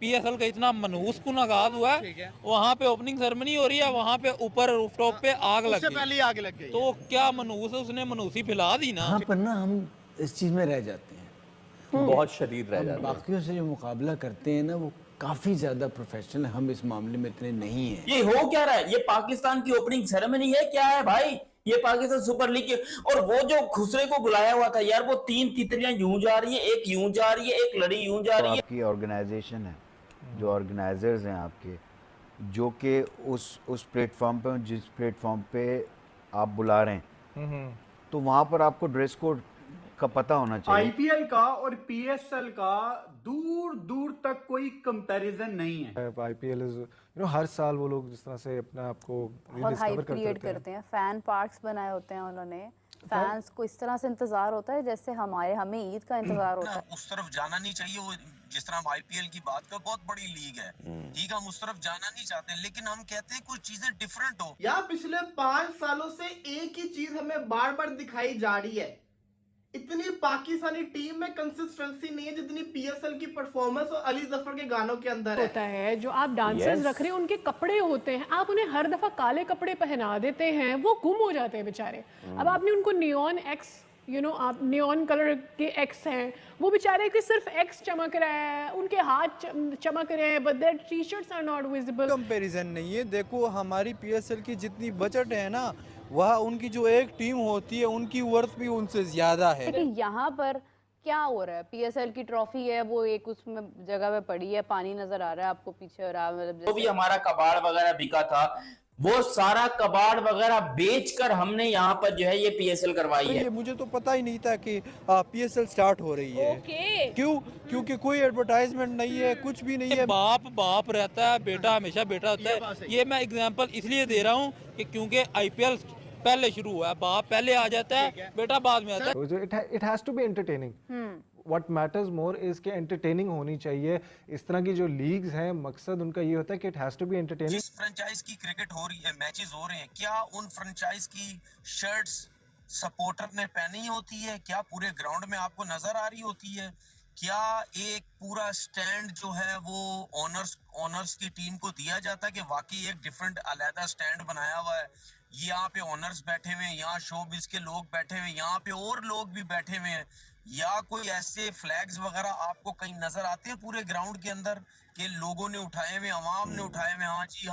PSL का इतना मनहूस कुन आगाज हुआ है, वहाँ पे ओपनिंग सेरेमनी हो रही है, वहाँ पे ऊपर रूफटॉप पे आग लग उससे गई। पहले ही आग लग गई। तो क्या मनहूस है, उसने मनहूसी फैला दी ना। यहाँ पर ना हम इस चीज़ में रह जाते हैं, बहुत शदीद रह हम जाते हैं। बाकियों से जो मुकाबला करते हैं ना वो काफ़ी ज़्यादा प्रोफेशनल है, हम इस मामले में इतने नहीं हैं। ये हो क्या रहा है? ये पाकिस्तान की ओपनिंग सेरेमनी है क्या है भाई? ये पाकिस्तान सुपर लीग की। और वो जो खुसरे को बुलाया हुआ था यार, वो 3 तितलियां यूं जा रही है, एक यूं जा रही है, एक लड़ी यूं जा रही है। आपकी ऑर्गेनाइजेशन है, जो ऑर्गेनाइजर्स हैं आपके, जो कि उस प्लेटफॉर्म पे, जिस प्लेटफॉर्म पे आप बुला रहे हैं, तो वहाँ पर आपको ड्रेस कोड का पता होना चाहिए। आईपीएल का और पीएसएल का दूर दूर तक कोई कंपैरिजन नहीं है। आईपीएल इज हर साल वो लोग जिस तरह से अपने आप को बहुत हाइप क्रिएट करते हैं, फैन पार्क्स बनाए होते हैं उन्होंने, फैंस को इस तरह से इंतजार होता है जैसे हमें ईद का इंतजार होता है। उस तरफ जाना नहीं चाहिए। वो जिस तरह हम आईपीएल की बात कर, बहुत बड़ी लीग है, ठीक है, हम उस तरफ जाना नहीं चाहते, लेकिन हम कहते हैं कुछ चीजें डिफरेंट हो। यार पिछले 5 सालों से एक ही चीज हमें बार बार दिखाई जा रही है, इतनी पाकिस्तानी टीम में कंसिस्टेंसी नहीं है जितनी पीएसएल की परफॉर्मेंस और अली जफर के गानों के अंदर होता है। जो आप डांसर्स रख रहे हैं उनके कपड़े होते हैं, आप उन्हें हर दफा काले कपड़े पहना देते हैं, वो गुम हो जाते हैं बेचारे। अब आपने उनको नियॉन एक्स, आप नियॉन कलर के एक्स हैं, वो बेचारे के सिर्फ एक्स चमक रहा है, उनके हाथ चमक रहे हैं, but their T shirts are not visible. Comparison नहीं है। देखो हमारी पीएसएल की जितनी बजट है ना, वह उनकी जो एक टीम होती है उनकी वर्थ भी उनसे ज्यादा है। लेकिन यहाँ पर क्या हो रहा है, पीएसएल की ट्रॉफी है, वो एक उसमें जगह पे पड़ी है, पानी नजर आ रहा है आपको पीछे, और जो भी हमारा कबाड़ वगैरह बिका था, वो सारा कबाड़ वगैरह बेचकर हमने यहाँ पर जो है ये पीएसएल करवाई है। मुझे तो पता ही नहीं था कि पीएसएल स्टार्ट हो रही है। क्यों? क्योंकि कोई एडवर्टाइजमेंट नहीं है, कुछ भी नहीं है। बाप बाप रहता है, बेटा हमेशा बेटा होता है। ये मैं एग्जांपल इसलिए दे रहा हूँ कि क्योंकि आईपीएल पहले शुरू हुआ है, बाप पहले आ जाता है, बेटा बाद में आता है। It has to be entertaining. What matters more is के एंटरटेनिंग होनी चाहिए। इस तरह की जो लीग्स हैं, मकसद उनका ये होता है कि it has to be entertaining. जिस फ्रेंचाइज की क्रिकेट हो रही है, मैचेस हो रहे हैं, क्या उन फ्रेंचाइज की शर्ट्स सपोर्टर ने पहनी होती है? क्या पूरे ग्राउंड में आपको नजर आ रही होती है? क्या एक पूरा स्टैंड जो है वो ओनर्स की टीम को दिया जाता है कि वाकई एक डिफरेंट अलहदा स्टैंड बनाया हुआ है, यहाँ पे ओनर्स बैठे हुए हैं, यहाँ शोबिज के लोग बैठे हुए हैं, यहाँ पे और लोग भी बैठे हुए हैं, या कोई ऐसे फ्लैग्स वगैरह आपको कहीं नजर आते हैं पूरे ग्राउंड के अंदर कि लोगों ने उठाए हुए, अवाम ने उठाए हुए, हाँ जी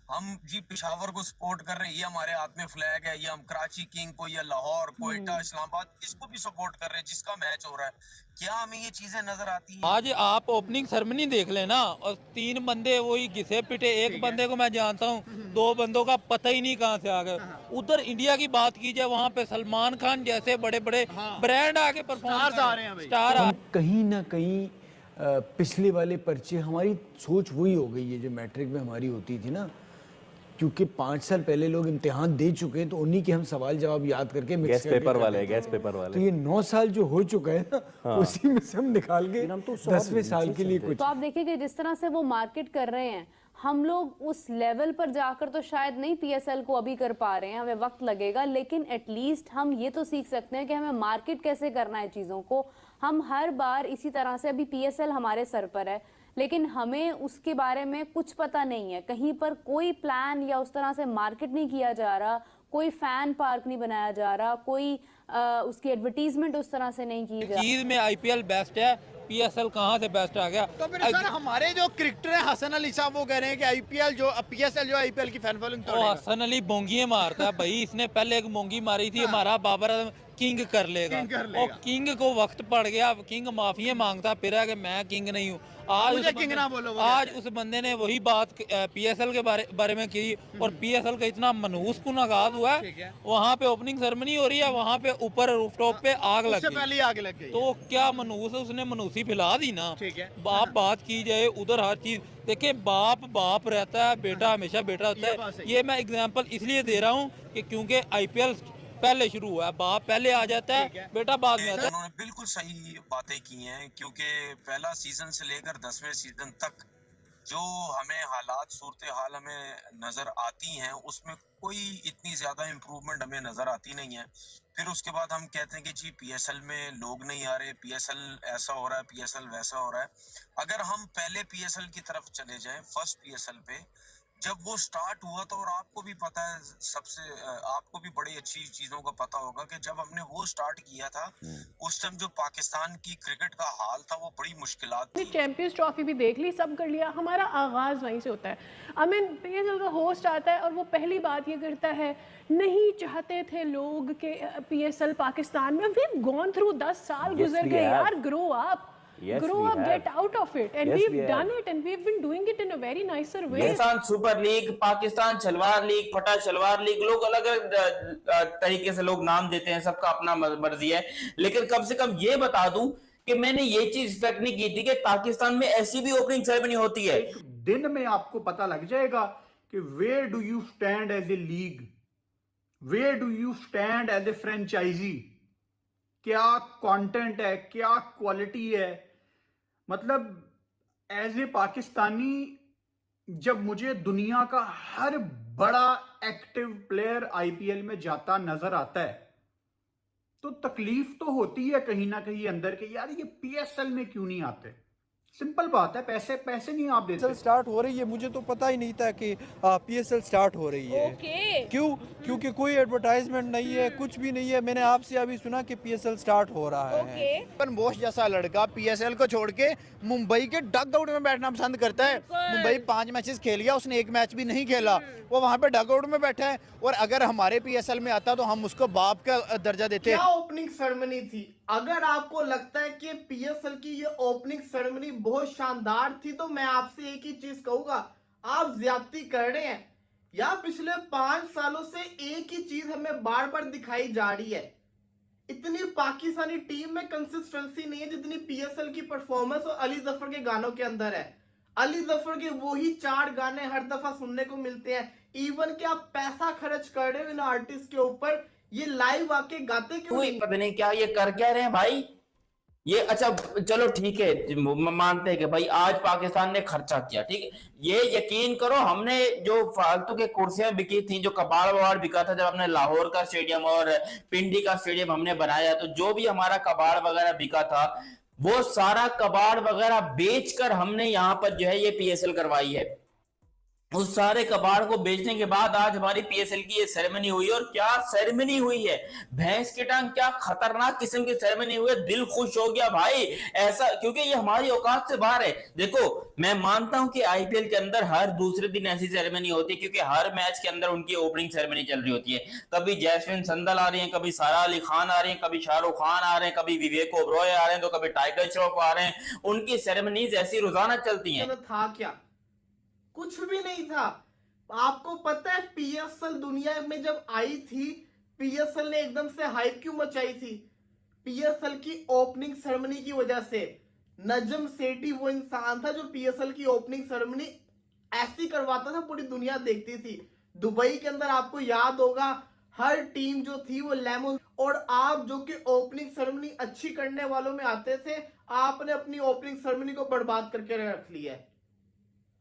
हम जी पेशावर को सपोर्ट कर रहे हैं, ये हमारे हाथ में फ्लैग है, ये हम कराची किंग को या लाहौर कोयटा इस्लामाबाद इसको भी सपोर्ट कर रहे हैं जिसका मैच हो रहा है? क्या हमें ये चीजें नजर आती है? आज आप ओपनिंग सेरेमनी देख लेना, और 3 बंदे वही घिसे पिटे, एक बंदे को मैं जानता हूँ, 2 बंदों का पता ही नहीं कहाँ से आ गए। उधर इंडिया की बात की जाए, वहाँ पे सलमान खान जैसे बड़े बड़े ब्रांड आके परफॉर्म आ रहे हैं भाई। स्टार हम कहीं ना कहीं पिछले वाले पर्चे, हमारी सोच वही हो गई है जो मैट्रिक में हमारी होती थी ना, क्योंकि 5 साल पहले लोग इम्तिहान दे चुके हैं, तो उन्हीं के हम सवाल जवाब याद करके गैस पेपर वाले तो ये 9 साल जो हो चुका है ना, उसी में से हम निकाल के 10वें साल के लिए कुछ। तो आप देखिए जिस तरह से वो मार्केट कर रहे हैं, हम लोग उस लेवल पर जाकर तो शायद नहीं पीएसएल को अभी कर पा रहे हैं, हमें वक्त लगेगा, लेकिन एटलीस्ट हम ये तो सीख सकते हैं कि हमें मार्केट कैसे करना है चीज़ों को। हम हर बार इसी तरह से, अभी पीएसएल हमारे सर पर है, लेकिन हमें उसके बारे में कुछ पता नहीं है, कहीं पर कोई प्लान या उस तरह से मार्केट नहीं किया जा रहा, कोई फैन पार्क नहीं बनाया जा रहा, कोई उसकी एडवर्टीजमेंट उस तरह से नहीं की जा रही। चीज में आईपीएल बेस्ट है, पीएसएल कहाँ से बेस्ट आ गया? तो फिर सर हमारे जो क्रिकेटर हैं हसन अली साहब, वो कह रहे हैं कि पीएसएल जो आईपीएल की फैन फॉलोइंग तो हसन अली बोंगियां मारता है भाई, इसने पहले एक बोंगी मारी थी, हमारा बाबर आजम किंग कर लेगा, और किंग को वक्त पड़ गया, किंग माफिया मांगता फिर है कि मैं किंग नहीं हूँ। आज उस बंदे ने वही बात पीएसएल के बारे में की, और पीएसएल का इतना मनहूस कुन आगाज हुआ है, वहाँ पे ओपनिंग सेरेमनी हो रही है, वहाँ पे ऊपर रूफटॉप पे आग लग गई। तो क्या मनहूस है, उसने मनहूसी फैला दी ना। बात की जाए उधर हर चीज देखिए, बाप बाप रहता है, बेटा हमेशा बेटा होता है। ये मैं एग्जांपल इसलिए दे रहा हूँ कि क्योंकि आईपीएल पहले शुरू हुआ है, बाप पहले आ जाता है, बेटा बाद में आता है। उन्होंने बिल्कुल सही बातें की हैं, क्योंकि पहला सीजन से लेकर 10वें सीजन तक जो हमें हालात सूरत हाल हमें नजर आती हैं उसमें कोई इतनी ज्यादा इम्प्रूवमेंट हमें नजर आती नहीं है। फिर उसके बाद हम कहते हैं कि जी पीएसएल में लोग नहीं आ रहे, पीएसएल ऐसा हो रहा है, पीएसएल वैसा हो रहा है। अगर हम पहले पीएसएल की तरफ चले जाएं, फर्स्ट पीएसएल पे जब वो स्टार्ट हुआ था, और आपको भी पता है, आपको भी बड़ी अच्छी चीजों का पता होगा कि जब हमने वो स्टार्ट किया था उस टाइम जो पाकिस्तान की क्रिकेट का हाल था वो बड़ी मुश्किलात थी। चैंपियंस ट्रॉफी भी देख ली, सब कर लिया, हमारा आगाज वहीं से होता है। आई मीन पीएसएल का होस्ट आता है और वो पहली बात ये करता है, नहीं चाहते थे लोग कि पीएसएल पाकिस्तान में, वी गॉन थ्रू 10 साल गुजर गए यार, grow up, grow up, get out of it, and we've done it, and we've been doing it in a very nicer way. Pakistan super league, Pakistan shalwar league, फटा शलवार लीग, लोग अलग अलग तरीके से लोग नाम देते हैं, सबका अपना मर्जी है। लेकिन कम से कम ये बता दूं कि मैंने ये चीज एक्सपेक्ट नहीं की थी कि पाकिस्तान में ऐसी भी ओपनिंग सेरेमनी होती है। एक दिन में आपको पता लग जाएगा कि where do you stand as a league, where do you stand as a franchise, क्या कंटेंट है, क्या क्वालिटी है। मतलब एज ए पाकिस्तानी जब मुझे दुनिया का हर बड़ा एक्टिव प्लेयर आईपीएल में जाता नजर आता है तो तकलीफ तो होती है कहीं ना कहीं अंदर के, यार ये पीएसएल में क्यों नहीं आते। सिंपल बात है, पैसे नहीं आप देते। स्टार्ट हो रही है, मुझे तो पता ही नहीं था कि पीएसएल स्टार्ट हो रही है। क्यों? क्योंकि कोई एडवर्टाइजमेंट नहीं है, कुछ भी नहीं है। मैंने आपसे अभी सुना कि पीएसएल स्टार्ट हो रहा है। पर बोस जैसा लड़का पीएसएल को छोड़ के मुंबई के डग आउट में बैठना पसंद करता है। मुंबई 5 मैचेस खेल गया, उसने 1 मैच भी नहीं खेला, वो वहां पे डग आउट में बैठा है। और अगर हमारे पीएसएल में आता तो हम उसको बाप का दर्जा देते। क्या ओपनिंग सेरेमनी थी। अगर आपको लगता है कि पीएसएल की ये ओपनिंग सेरेमनी बहुत शानदार थी तो मैं आपसे एक ही चीज कहूंगा, आप ज्यादती कर रहे हैं। या पिछले 5 सालों से एक ही चीज हमें बार बार दिखाई जा रही है, इतनी पाकिस्तानी टीम में कंसिस्टेंसी नहीं है जितनी पीएसएल की परफॉर्मेंस और अली जफर के गानों के अंदर है। अली जफर के वही 4 गाने हर दफा सुनने को मिलते हैं। इवन कि आप पैसा खर्च कर रहे हो इन आर्टिस्ट के ऊपर, ये लाइव आके गाते क्यों नहीं? पता नहीं क्या ये कर क्या रहे हैं भाई ये। अच्छा चलो ठीक है, मानते हैं कि भाई आज पाकिस्तान ने खर्चा किया, ठीक है, ये यकीन करो हमने जो फालतू के कुर्सियां बिकी थी, जो कबाड़ वबाड़ बिका था, जब हमने लाहौर का स्टेडियम और पिंडी का स्टेडियम हमने बनाया, तो जो भी हमारा कबाड़ वगैरह बिका था वो सारा कबाड़ वगैरह बेचकर हमने यहाँ पर जो है ये पीएसएल करवाई है। उस सारे कबाड़ को बेचने के बाद आज हमारी पीएसएल की ये सेरेमनी हुई, और क्या सेरेमनी हुई है, भैंस की टांग, क्या खतरनाक किस्म की सेरेमनी हुई है। दिल खुश हो गया भाई ऐसा, क्योंकि ये हमारी औकात से बाहर है। देखो मैं मानता हूं कि आईपीएल के अंदर हर दूसरे दिन ऐसी सेरेमनी होती है, क्योंकि हर मैच के अंदर उनकी ओपनिंग सेरेमनी चल रही होती है। कभी जैस्मिन संदल आ रही है, कभी सारा अली खान आ रही है, कभी शाहरुख खान आ रहे हैं, कभी विवेक ओबरॉय आ रहे हैं, तो कभी टाइगर श्रॉफ आ रहे हैं। उनकी सेरेमनीज ऐसी रोजाना चलती है। था क्या? कुछ भी नहीं था। आपको पता है पीएसएल दुनिया में जब आई थी, पीएसएल ने एकदम से हाइप क्यों मचाई थी? पीएसएल की ओपनिंग सेरेमनी की वजह से। नजम सेठी वो इंसान था जो पीएसएल की ओपनिंग सेरेमनी ऐसी करवाता था, पूरी दुनिया देखती थी। दुबई के अंदर आपको याद होगा हर टीम जो थी वो लेमन, और आप जो कि ओपनिंग सेरेमनी अच्छी करने वालों में आते थे, आपने अपनी ओपनिंग सेरेमनी को बर्बाद करके रख लिया है।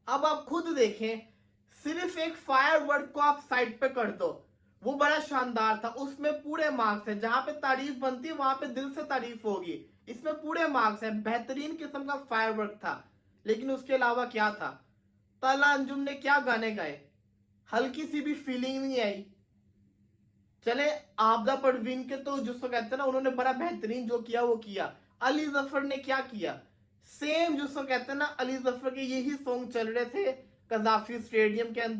अब आप खुद देखें, सिर्फ एक फायरवर्क को आप साइड पे कर दो, वो बड़ा शानदार था, उसमें पूरे मार्क्स हैं। जहां पे तारीफ बनती है वहां पे दिल से तारीफ होगी, इसमें पूरे मार्क्स हैं। बेहतरीन किस्म का फायरवर्क था। लेकिन उसके अलावा क्या था? तला अंजुम ने क्या गाने गाए, हल्की सी भी फीलिंग नहीं आई। चले आपदा परवीन के तो जिसको कहते हैं ना, उन्होंने बड़ा बेहतरीन जो किया वो किया। अली जफर ने क्या किया, सेम जिसको कहते हैं ना, अली जफर के यही सॉन्ग चल रहे थे कजाफी स्टेडियम के अंदर।